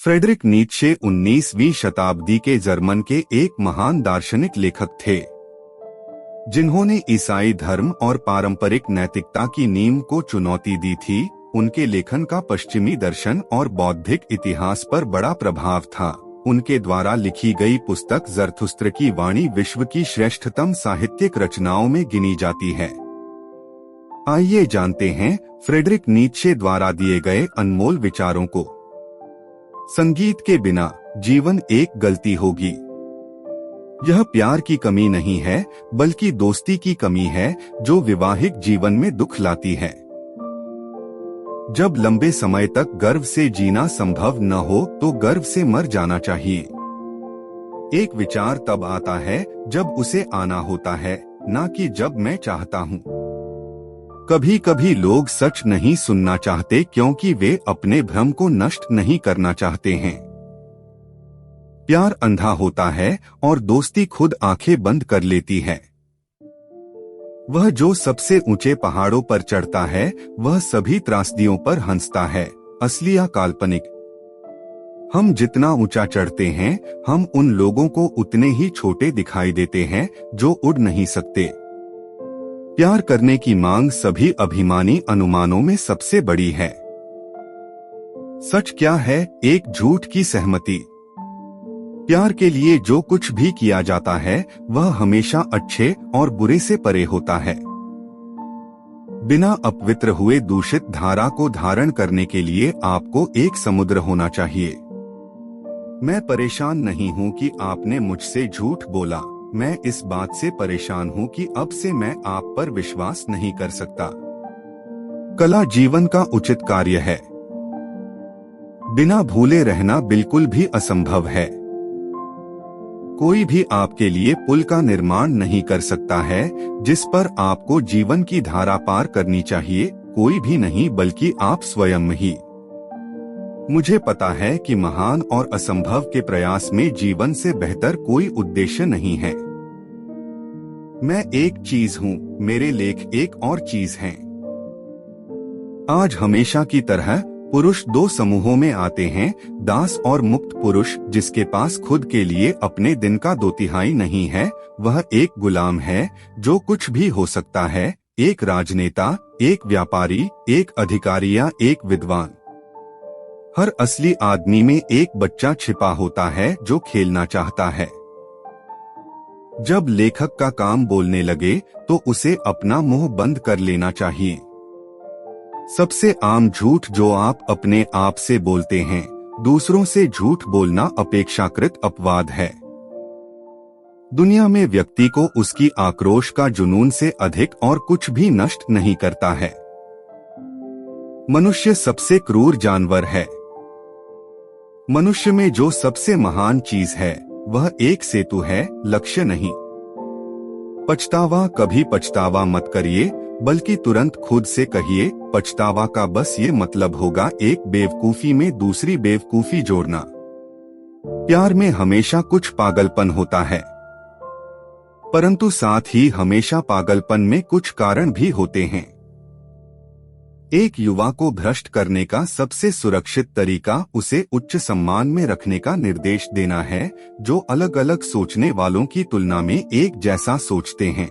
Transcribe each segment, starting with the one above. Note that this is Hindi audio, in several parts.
फ्रेडरिक नीत्शे 19वीं शताब्दी के जर्मन के एक महान दार्शनिक लेखक थे, जिन्होंने ईसाई धर्म और पारंपरिक नैतिकता की नींव को चुनौती दी थी। उनके लेखन का पश्चिमी दर्शन और बौद्धिक इतिहास पर बड़ा प्रभाव था। उनके द्वारा लिखी गई पुस्तक ज़रथुस्त्र की वाणी विश्व की श्रेष्ठतम साहित्यिक रचनाओं में गिनी जाती है। आइए जानते हैं फ्रेडरिक नीत्शे द्वारा दिए गए अनमोल विचारों को। संगीत के बिना जीवन एक गलती होगी। यह प्यार की कमी नहीं है, बल्कि दोस्ती की कमी है जो वैवाहिक जीवन में दुख लाती है। जब लंबे समय तक गर्व से जीना संभव न हो तो गर्व से मर जाना चाहिए। एक विचार तब आता है जब उसे आना होता है, ना कि जब मैं चाहता हूँ। कभी कभी लोग सच नहीं सुनना चाहते क्योंकि वे अपने भ्रम को नष्ट नहीं करना चाहते हैं। प्यार अंधा होता है और दोस्ती खुद आंखें बंद कर लेती है। वह जो सबसे ऊंचे पहाड़ों पर चढ़ता है, वह सभी त्रासदियों पर हंसता है, असली या काल्पनिक। हम जितना ऊंचा चढ़ते हैं, हम उन लोगों को उतने ही छोटे दिखाई देते हैं जो उड़ नहीं सकते। प्यार करने की मांग सभी अभिमानी अनुमानों में सबसे बड़ी है। सच क्या है? एक झूठ की सहमति। प्यार के लिए जो कुछ भी किया जाता है वह हमेशा अच्छे और बुरे से परे होता है। बिना अपवित्र हुए दूषित धारा को धारण करने के लिए आपको एक समुद्र होना चाहिए। मैं परेशान नहीं हूँ कि आपने मुझसे झूठ बोला। मैं इस बात से परेशान हूँ कि अब से मैं आप पर विश्वास नहीं कर सकता। कला जीवन का उचित कार्य है। बिना भूले रहना बिल्कुल भी असंभव है। कोई भी आपके लिए पुल का निर्माण नहीं कर सकता है जिस पर आपको जीवन की धारा पार करनी चाहिए। कोई भी नहीं, बल्कि आप स्वयं ही। मुझे पता है कि महान और असंभव के प्रयास में जीवन से बेहतर कोई उद्देश्य नहीं है। मैं एक चीज हूँ, मेरे लेख एक और चीज हैं। आज हमेशा की तरह पुरुष दो समूहों में आते हैं, दास और मुक्त पुरुष। जिसके पास खुद के लिए अपने दिन का 2/3 नहीं है, वह एक गुलाम है जो कुछ भी हो सकता है। एक राजनेता, एक व्यापारी, एक अधिकारी या एक विद्वान। हर असली आदमी में एक बच्चा छिपा होता है जो खेलना चाहता है। जब लेखक का काम बोलने लगे तो उसे अपना मुंह बंद कर लेना चाहिए। सबसे आम झूठ जो आप अपने आप से बोलते हैं, दूसरों से झूठ बोलना अपेक्षाकृत अपवाद है। दुनिया में व्यक्ति को उसकी आक्रोश का जुनून से अधिक और कुछ भी नष्ट नहीं करता है। मनुष्य सबसे क्रूर जानवर है। मनुष्य में जो सबसे महान चीज है वह एक सेतु है, लक्ष्य नहीं। पछतावा, कभी पछतावा मत करिए, बल्कि तुरंत खुद से कहिए पछतावा का बस ये मतलब होगा एक बेवकूफी में दूसरी बेवकूफी जोड़ना। प्यार में हमेशा कुछ पागलपन होता है, परंतु साथ ही हमेशा पागलपन में कुछ कारण भी होते हैं। एक युवा को भ्रष्ट करने का सबसे सुरक्षित तरीका उसे उच्च सम्मान में रखने का निर्देश देना है, जो अलग अलग सोचने वालों की तुलना में एक जैसा सोचते हैं।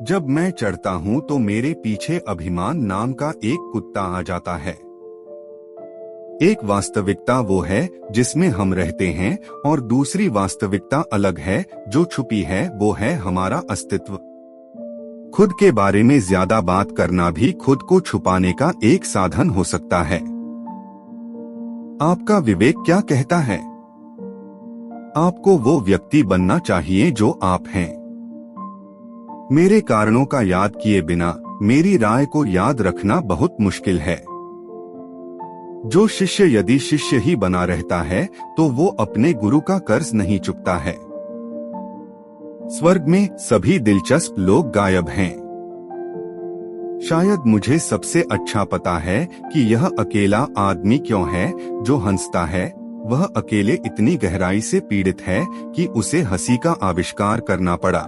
जब मैं चढ़ता हूँ तो मेरे पीछे अभिमान नाम का एक कुत्ता आ जाता है। एक वास्तविकता वो है जिसमें हम रहते हैं और दूसरी वास्तविकता अलग है जो छुपी है, वो है हमारा अस्तित्व। खुद के बारे में ज्यादा बात करना भी खुद को छुपाने का एक साधन हो सकता है। आपका विवेक क्या कहता है? आपको वो व्यक्ति बनना चाहिए जो आप हैं। मेरे कारणों का याद किए बिना मेरी राय को याद रखना बहुत मुश्किल है। जो शिष्य यदि शिष्य ही बना रहता है तो वो अपने गुरु का कर्ज नहीं चुकता है। स्वर्ग में सभी दिलचस्प लोग गायब हैं। शायद मुझे सबसे अच्छा पता है कि यह अकेला आदमी क्यों है जो हंसता है। वह अकेले इतनी गहराई से पीड़ित है कि उसे हंसी का आविष्कार करना पड़ा।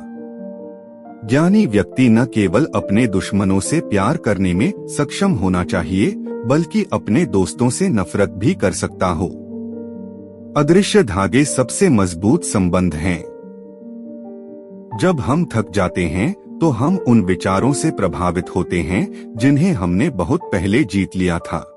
ज्ञानी व्यक्ति न केवल अपने दुश्मनों से प्यार करने में सक्षम होना चाहिए, बल्कि अपने दोस्तों से नफरत भी कर सकता हो। अदृश्य धागे सबसे मजबूत संबंध हैं। जब हम थक जाते हैं तो हम उन विचारों से प्रभावित होते हैं जिन्हें हमने बहुत पहले जीत लिया था।